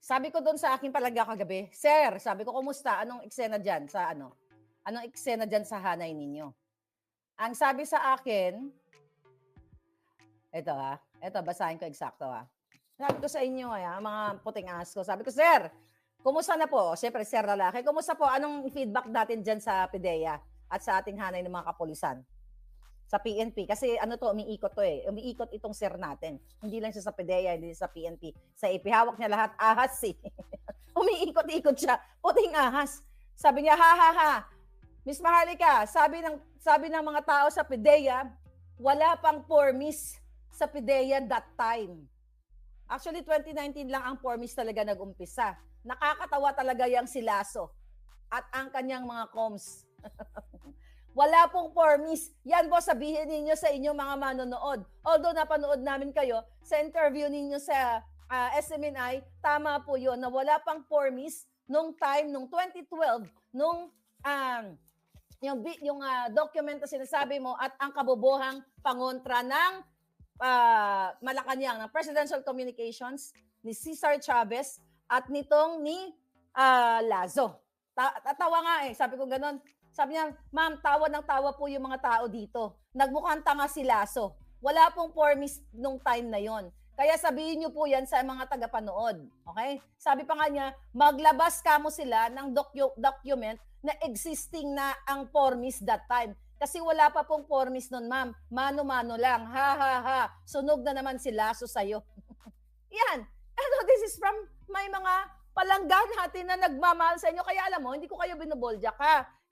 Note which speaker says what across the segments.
Speaker 1: Sabi ko doon sa aking palangga kagabi, Sir, sabi ko, kumusta? Anong eksena dyan sa ano? Anong eksena dyan sa hanay ninyo? Ang sabi sa akin, ito basahin ko eksakto Sabi ko sa inyo mga puting asko. Sabi ko, Sir, kumusta na po? Siyempre, Sir lalaki, kumusta po? Anong feedback natin dyan sa PIDEA at sa ating hanay ng mga kapulisan? Sa PNP. Kasi umiikot to Umiikot itong sir natin. Hindi lang siya sa PIDEA, hindi sa PNP. Sa AP, hawak niya lahat, ahas Umiikot-ikot siya, puting ahas. Sabi niya, ha. Miss Maharlika, sabi ng mga tao sa PIDEA, wala pang formis sa PIDEA that time. Actually, 2019 lang ang formis talaga nag-umpisa. Nakakatawa talaga yung si Lasso at ang kanyang mga comms. Wala pong formis. Yan po sabihin ninyo sa inyong mga manonood. Although napanood namin kayo sa interview ninyo sa SMNI, tama po yun na wala pang formis nung time, nung 2012, nung yung document na sinasabi mo at ang kabubuhang pangontra ng Malacanang, ng Presidential Communications ni Cesar Chavez at nitong ni Lazo. Tawa nga sabi ko ganun. Sabi niya, ma'am, tawa ng tawa po yung mga tao dito. Nagmukhang tanga si Lasso. Wala pong formis nung time na yon. Kaya sabihin niyo po yan sa mga tagapanood. Okay? Sabi pa nga niya, maglabas kamo sila ng document na existing na ang formis that time. Kasi wala pa pong formis nun, ma'am. Mano-mano lang. Ha. Sunog na naman si Lasso sa'yo. Yan. This is from may mga palangga natin na nagmamahal sa inyo. Kaya alam mo, hindi ko kayo binuboljak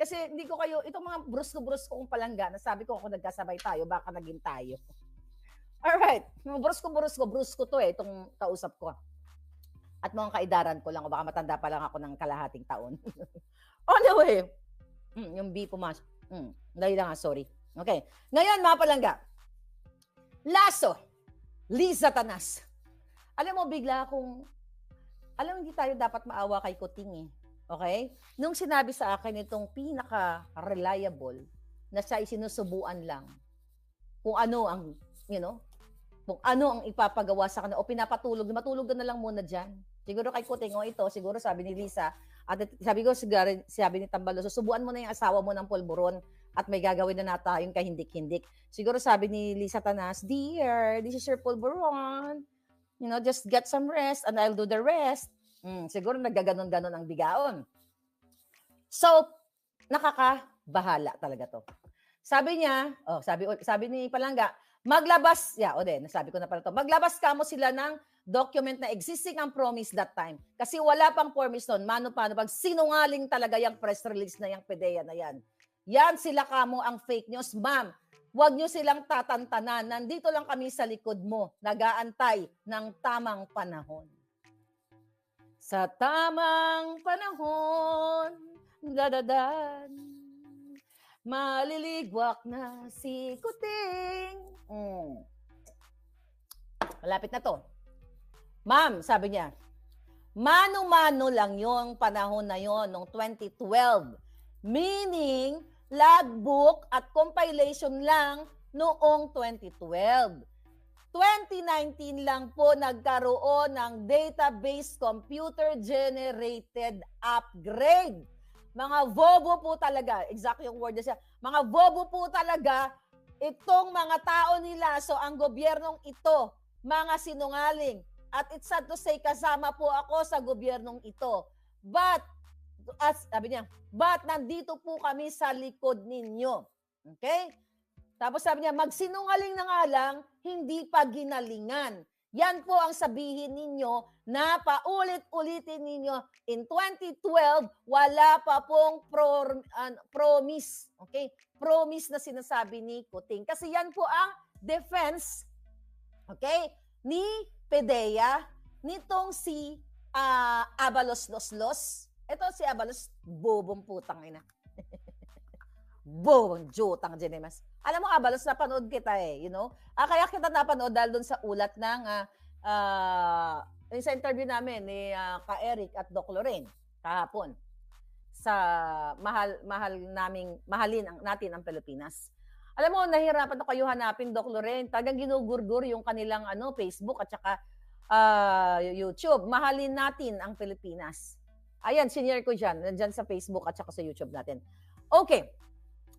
Speaker 1: Kasi hindi ko kayo, itong mga brusko-brusko kong palangga, na sabi ko kung nagkasabay tayo, baka naging tayo. Alright, brusko to itong kausap ko. At mga kaidaran ko lang, o baka matanda pa lang ako ng kalahating taon. Anyway, yung B pumasok. Dahil lang sorry. Okay, ngayon mga palangga, Lasso, Liza Tanas. Alam mo, bigla akong, hindi tayo dapat maawa kay Kuting Okay? Nung sinabi sa akin itong pinaka-reliable na siya isinusubuan lang kung ano ang, kung ano ang ipapagawa sa kanya o pinapatulog, matulog na lang muna dyan. Siguro kay Kuting, ito, siguro sabi ni Lisa, at sabi ko, sabi ni Tambalo, susubuan mo na yung asawa mo ng pulburon at may gagawin na tayong kahindik-hindik. Siguro sabi ni Lisa Tanas, dear, this is your pulburon. Just get some rest and I'll do the rest. Siguro nagaganon-ganon ang bigaon. So, nakakabahala talaga to. Sabi niya, sabi ni Palangga, maglabas, nasabi ko na pala to, maglabas kamo sila ng document na existing ang promise that time. Kasi wala pang promise nun. Paano, pag sinungaling talaga yung press release na yung PIDEA na yan. Yan sila kamo ang fake news. Ma'am, huwag nyo silang tatantanan. Nandito lang kami sa likod mo, nag-aantay ng tamang panahon. Sa tamang panahon, dadadan, maliligwak na si Kuting. Malapit na to. Ma'am, sabi niya, mano-mano lang yung panahon na yon noong 2012. Meaning, logbook at compilation lang noong 2012. 2019 lang po nagkaroon ng database computer-generated upgrade. Mga bobo po talaga, exact yung word niya, mga bobo po talaga itong mga tao nila. So ang gobyernong ito, mga sinungaling. At it's sad to say, kasama po ako sa gobyernong ito. But, sabi niya, but nandito po kami sa likod ninyo. Okay? Tapos sabi niya, magsinungaling na nga lang, hindi pa ginalingan. Yan po ang sabihin ninyo na paulit-ulitin ninyo. In 2012, wala pa pong promise. Okay? Promise na sinasabi ni Kuting. Kasi yan po ang defense, okay, ni PIDEA, nitong si Abalos Loslos. Ito si Abalos, bobong putang ina. Bobong jutang Jenemas. Alam mo, Abalos, napanood kita kaya kita napanood dahil dun sa ulat ng sa interview namin ni Ka-Eric at Doc Lorraine kahapon sa mahalin natin ang Pilipinas. Alam mo, nahirapan na kayo hanapin, Doc Lorraine. Talagang ginugurgur yung kanilang Facebook at saka YouTube. Mahalin natin ang Pilipinas. Ayan, senior ko dyan. Nandyan sa Facebook at saka sa YouTube natin. Okay.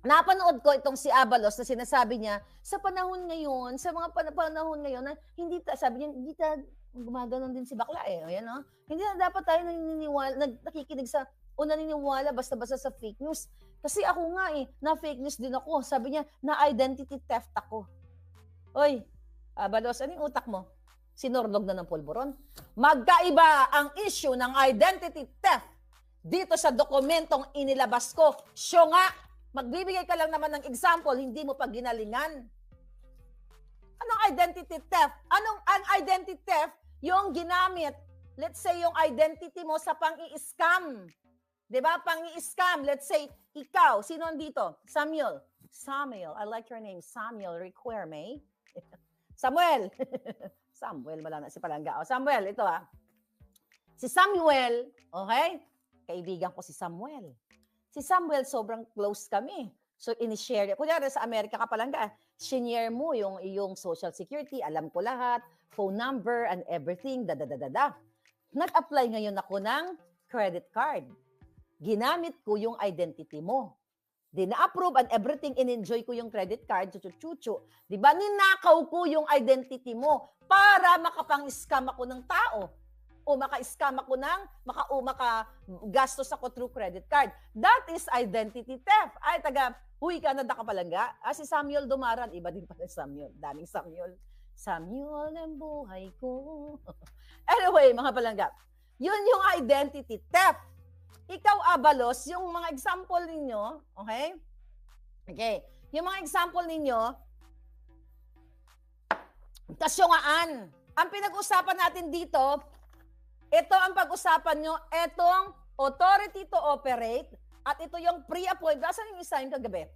Speaker 1: Napanood ko itong si Abalos na sinasabi niya, sa panahon ngayon, sa mga panahon ngayon, na hindi sabi niya, hindi gumaganon din si bakla eh. Ayan, no? Hindi na dapat tayo nakikinig sa, o naniniwala basta-basta sa fake news. Kasi ako nga na fake news din ako. Sabi niya, na identity theft ako. Oy, Abalos, ano yung utak mo? Sinurlog na ng pulburon? Magkaiba ang issue ng identity theft dito sa dokumentong inilabas ko. Siyo nga, magbibigay ka lang naman ng example, hindi mo pa ginalingan. Anong identity theft? Ang identity theft? Yung ginamit, let's say yung identity mo sa pang-i-scam. Diba? Pang-i-scam. Let's say, ikaw, sino dito? Samuel. I like your name. Samuel Requerme. Samuel. Samuel, wala na si Palangga. Samuel, ito Si Samuel, okay? Kaibigan ko si Samuel. Si Samuel, sobrang close kami. So, ini-share. Kunyari sa Amerika ka Palangga, sinare mo yung iyong social security, alam ko lahat, phone number, and everything, Nag-apply ngayon ako ng credit card. Ginamit ko yung identity mo. Na-approve and everything, in-enjoy ko yung credit card, chuchu-chuchu. Diba? Ninakaw ko yung identity mo para makapang-scam ako ng tao. O maka-scam ako maka-gastos ako through credit card. That is identity theft. Ay, huy ka na Palangga. Si Samuel Dumaran. Iba din pala Samuel. Daming Samuel. Samuel ng buhay ko. Anyway, mga Palangga, yun yung identity theft. Ikaw, Abalos, yung mga example ninyo, okay? Okay. Yung mga example ninyo, kasyungaan. Ang pinag-usapan natin dito, ito ang pag-usapan nyo, itong authority to operate, at ito yung pre-appointment. Asan yung isa yung kagabi?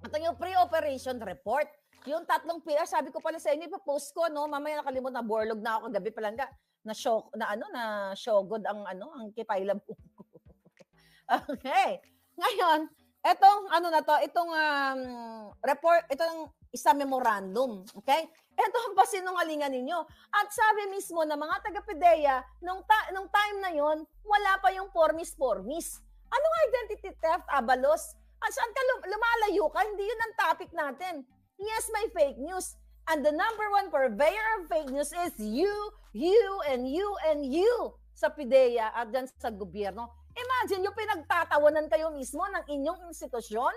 Speaker 1: Ito yung pre-operation report. Yung tatlong PR, sabi ko pala sa inyo, ipapost ko, no? Mamaya nakalimot na borlog na ako kagabi Palangga. Na showgod ang kipailam ko. Okay. Ngayon, itong report, itong isa memorandum, okay? Ito ang pasinungalingan ninyo. At sabi mismo ng mga taga-PDEA, nung time na yon, wala pa yung formis-formis. Anong identity theft, Abalos? At saan ka lumalayo ka? Hindi yun ang topic natin. Yes, may fake news. And the number one purveyor of fake news is you, and you sa PDEA at dyan sa gobyerno. Imagine, yung pinagtatawanan kayo mismo ng inyong institusyon,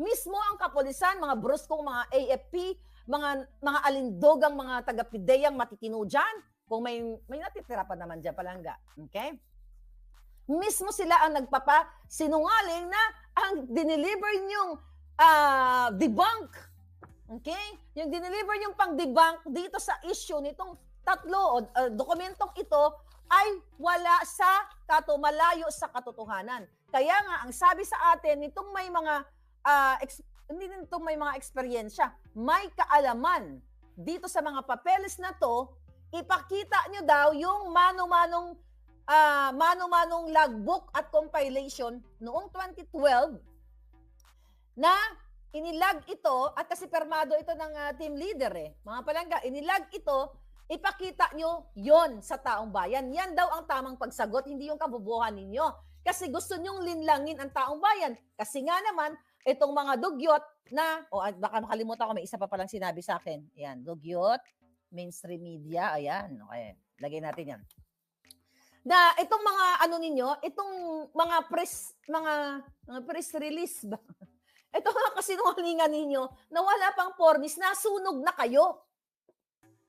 Speaker 1: mismo ang kapulisan, mga bruskong mga AFP, mga alindogang mga taga-PDEA matitino dyan. Kung may natitira pa naman dyan Palangga. Okay? Mismo sila ang nagpapa-sinungaling na ang dineliver yung debunk. Okay? Yung dineliver yung pang-debunk dito sa issue nitong tatlo dokumentong ito ay wala sa malayo sa katotohanan. Kaya nga, ang sabi sa atin, nitong may mga hindi nitong may mga eksperyensya, may kaalaman dito sa mga papeles na to, ipakita nyo daw yung mano-manong logbook at compilation noong 2012 na inilag ito, at kasi permado ito ng team leader mga Palangga, inilag ito, ipakita nyo yon sa taong bayan. Yan daw ang tamang pagsagot, hindi yung kabubuhan ninyo. Kasi gusto nyong linlangin ang taong bayan. Kasi nga naman, itong mga dugyot na, baka makalimutan ko, may isa pa palang sinabi sa akin. Ayan, dugyot, mainstream media, ayan, okay. Lagay natin yan. Na itong mga itong mga press release ba? Ito nga kasinungalingan ninyo na wala pang formis, nasunog na kayo.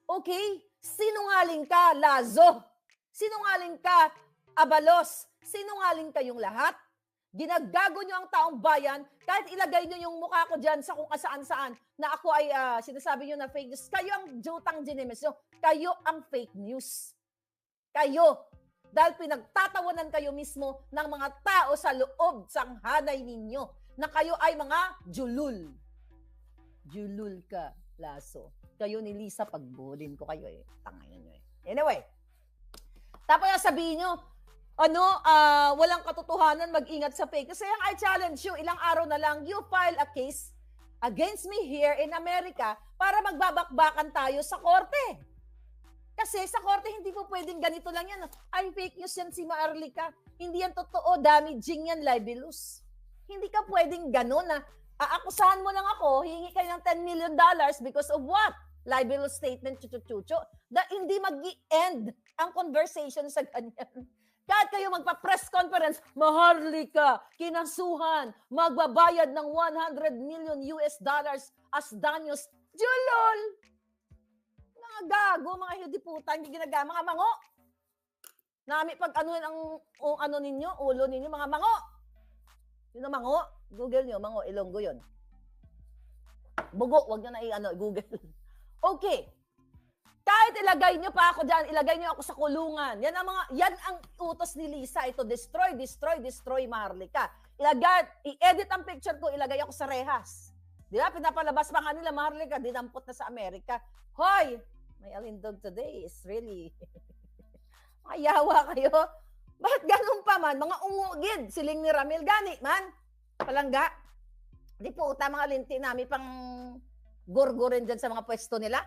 Speaker 1: Okay? Sinungaling ka, Lazo. Sinungaling ka, Abalos. Sinungaling kayong lahat. Ginagago nyo ang taong bayan, kahit ilagay nyo yung mukha ko dyan sa kung saan-saan na ako ay sinasabi nyo na fake news. Kayo ang jutang ginemes nyo. Kayo ang fake news. Kayo. Dahil pinagtatawanan kayo mismo ng mga tao sa loob ng hanay ninyo na kayo ay mga julul. Julul ka, Lazo. Kayo ni Lisa, pagbudin ko kayo Tangayin nyo Anyway. Tapos sabihin nyo, walang katotohanan, mag-ingat sa fake. Kasi I challenge you, ilang araw na lang, you file a case against me here in America para magbabakbakan tayo sa korte. Kasi sa korte, hindi po pwedeng ganito lang yan. Ay, fake news yan si Maharlika. Hindi yan totoo, damaging yan, libelous. Hindi ka pwedeng gano'n na aakusahan mo lang ako, hingi kayo ng $10 million because of what? Libelous statement, chuchu-chuchu. Hindi mag-i-end ang conversation sa ganyan. Kahit kayo magpa-press conference, Maharlika, kinasuhan, magbabayad ng $100 million as danyos. Julol! Mga gago, mga hidiputa, hindi ginagama, mga mango. Nami pag ano ninyo, ulo ninyo, mga mango. Yun ang mango. Google nyo, mango, Ilonggo yun. Bugo, wag nyo na Google. Okay. Kahit ilagay nyo pa ako dyan, ilagay nyo ako sa kulungan. Yan ang utos ni Lisa. Ito, destroy, Maharlika. I-edit ang picture ko, ilagay ako sa rehas. Di ba? Pinapalabas pa nga nila, Maharlika, dinampot na sa Amerika. Hoy! May alindog today is really... Mayawa kayo. Bakit ganun pa man? Mga umugid, siling ni Ramil, gani man. Palangga. Di po, mga linti namin pang gurgurin dyan sa mga pwesto nila.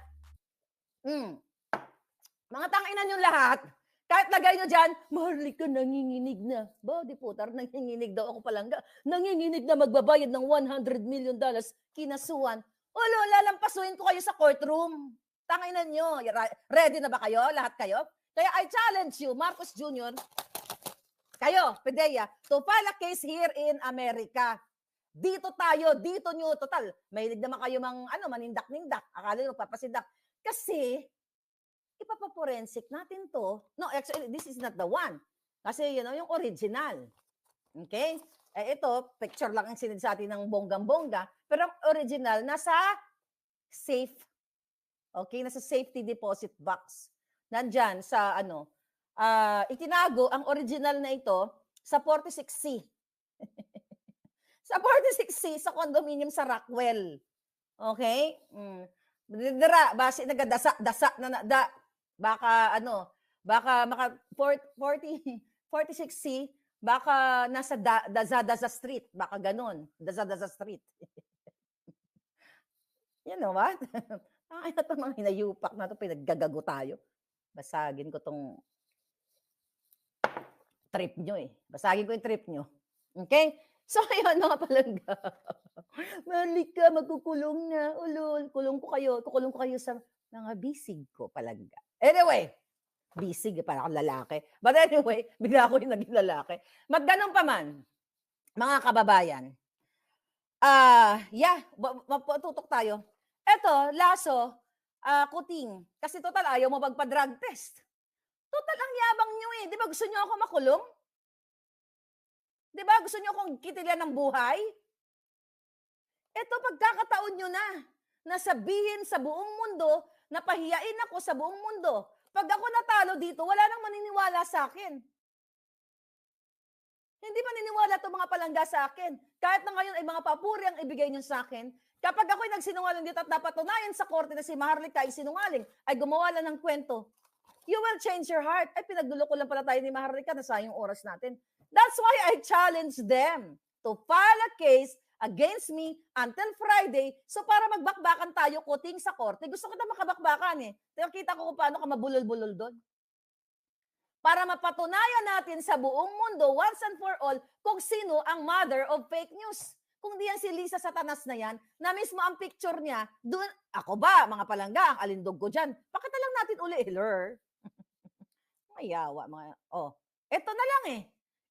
Speaker 1: Mga tanginan yung lahat. Kahit lagay nyo dyan, Maharlika, nanginginig na. Ba, di po, nanginginig daw ako palangga. Nanginginig na magbabayad ng $100 million. Kinasuhan. Ulo, lalampasuin ko kayo sa courtroom. Tanginan nyo. Ready na ba kayo? Lahat kayo? Kaya I challenge you, Marcos Jr., kayo, Pidea, to file a case here in America. Dito tayo, dito nyo, total. Mahilig naman kayo manindak-nindak. Akala nyo, papasindak. Kasi, ipapaporensik natin to. No, actually, this is not the one. Kasi, yung original. Okay? Ito, picture lang ang sinid sa atin ng bonggang-bongga. Pero original, nasa safe. Okay? Nasa safety deposit box. Nandyan sa itinago ang original na ito sa 46C. Sa 46C, sa condominium sa Rockwell. Okay? Dira, base nagadasa na da. Baka maka 46C, baka nasa Daza Street. Baka ganun. Daza Street. You know what? Ay, ito mga hinayupak na ito, pinaggagago tayo. Basagin ko tong trip nyo eh. Basagin ko yung trip nyo. Okay? So, ayun mga palangga. Maharlika, magkukulong na. Ulol, kukulong ko kayo sa mga bisig ko, palangga. Anyway, bisig, parang lalaki. But anyway, bigla ako yung naging lalaki. Magganong pa man, mga kababayan. Matutok tayo. Eto, Lasso, Kuting. Kasi total, ayaw mo magpa-drug test. Total, ang yabang nyo eh. Di ba gusto nyo ako makulong? Di ba gusto nyo akong kitilan ng buhay? Ito, pagkakataon nyo na sabihin sa buong mundo, na pahiyain ako sa buong mundo. Pag ako natalo dito, wala nang maniniwala sa akin. Hindi maniniwala itong mga palangga sa akin. Kahit na ngayon ay mga papuri ang ibigay nyo sa akin, kapag ako'y nagsinungaling dito at napatunayan sa korte na si Maharlika ay sinungaling, ay gumawa lang ng kwento, you will change your heart. Ay, pinagluloko lang pala tayo ni Maharlika, nasayang oras natin. That's why I challenge them to file a case against me until Friday. So para magbakbakan tayo, Kuting, sa korte. Gusto ko na makabakbakan eh. Kita ko kung paano ka mabulol-bulol doon. Para mapatunayan natin sa buong mundo, once and for all, kung sino ang mother of fake news. Kung di yan si Lisa Satanas na yan, na mismo ang picture niya, doon, ako ba, mga palangga, ang alindog ko dyan. Pakita lang natin uli, Hiller. Mayawa, eto na lang eh.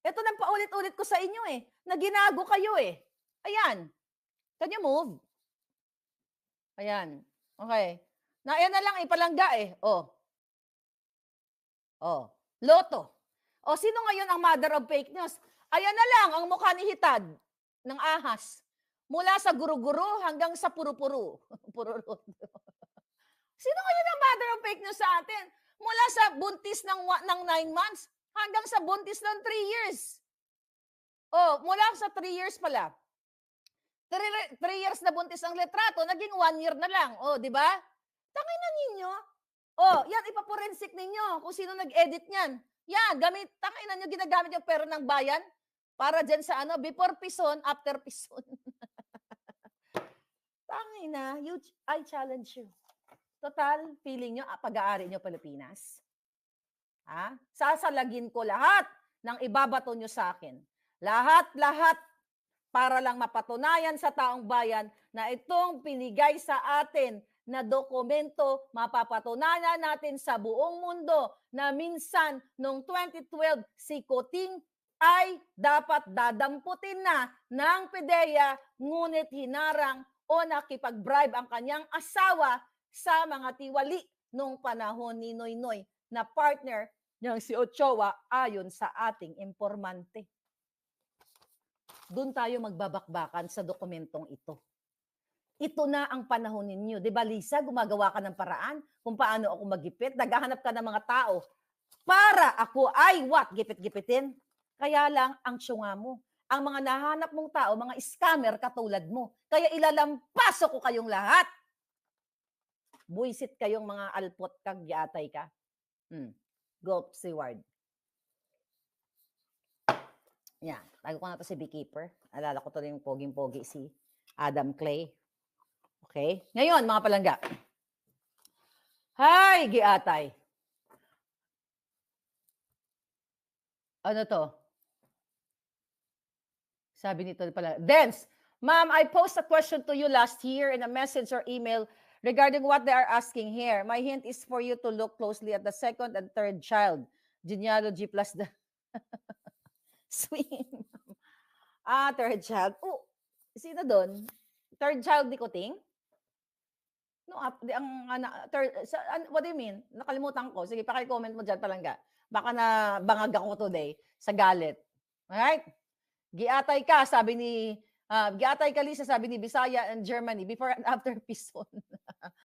Speaker 1: Eto nang paulit-ulit ko sa inyo eh. Na ginago kayo eh. Ayan. Can you move? Ayan. Okay. Ayan na lang eh, palangga eh. Loto. Sino ngayon ang mother of fake news? Ayan na lang ang mukha ni Hitad ng ahas. Mula sa guru-guru hanggang sa puro-puro. Sino ngayon ang mother of fake news sa atin? Mula sa buntis ng 9 months hanggang sa buntis ng 3 years. Mula sa 3 years pala. 3 years na buntis ang litrato, naging 1 year na lang. Di ba? Tanginan ninyo. Yan, ipaporensik ninyo kung sino nag-edit niyan. Yan, tanginan nyo, ginagamit yung pera ng bayan para dyan sa before pison, after pison. Tangina, I challenge you. Total, feeling nyo, pag-aari nyo Pilipinas. Sasalagin ko lahat ng ibabato nyo sa akin. Lahat-lahat para lang mapatunayan sa taong bayan na itong pinigay sa atin na dokumento, mapapatunayan natin sa buong mundo na minsan noong 2012 si Kuting ay dapat dadamputin na ng PDEA, ngunit hinarang o nakipag-bribe ang kanyang asawa sa mga tiwali noong panahon ni Noynoy na partner niyang si Ochoa ayon sa ating impormante. Doon tayo magbabakbakan sa dokumentong ito. Ito na ang panahon ninyo. Di ba, Lisa, gumagawa ka ng paraan kung paano ako magipit. Naghahanap ka ng mga tao para ako ay gipit-gipitin. Kaya lang, ang tsunga mo. Ang mga nahanap mong tao, mga scammer katulad mo. Kaya ilalampaso ko kayong lahat. Buisit kayong mga alpot kag yatay ka. Gulp Seward. Yan. Tago ko na to si Beekeeper. Alala ko to yung poging-pogi si Adam Clay. Okay? Ngayon, mga palangga. Hi, giatay. Ano to? Sabi nito pala. Dance, ma'am, I posed a question to you last year in a message or email regarding what they are asking here. My hint is for you to look closely at the second and third child. Genealogy plus the... Swing. Third child. Oh, sino doon? Third child ni Kuting? No, what do you mean? Nakalimutan ko. Sige, paki-comment mo dyan palangga. Baka na bangag ako today sa galit. Alright? Giatay ka, sabi ni Giatay ka, Lisa, sabi ni Bisaya and Germany before and after peace zone.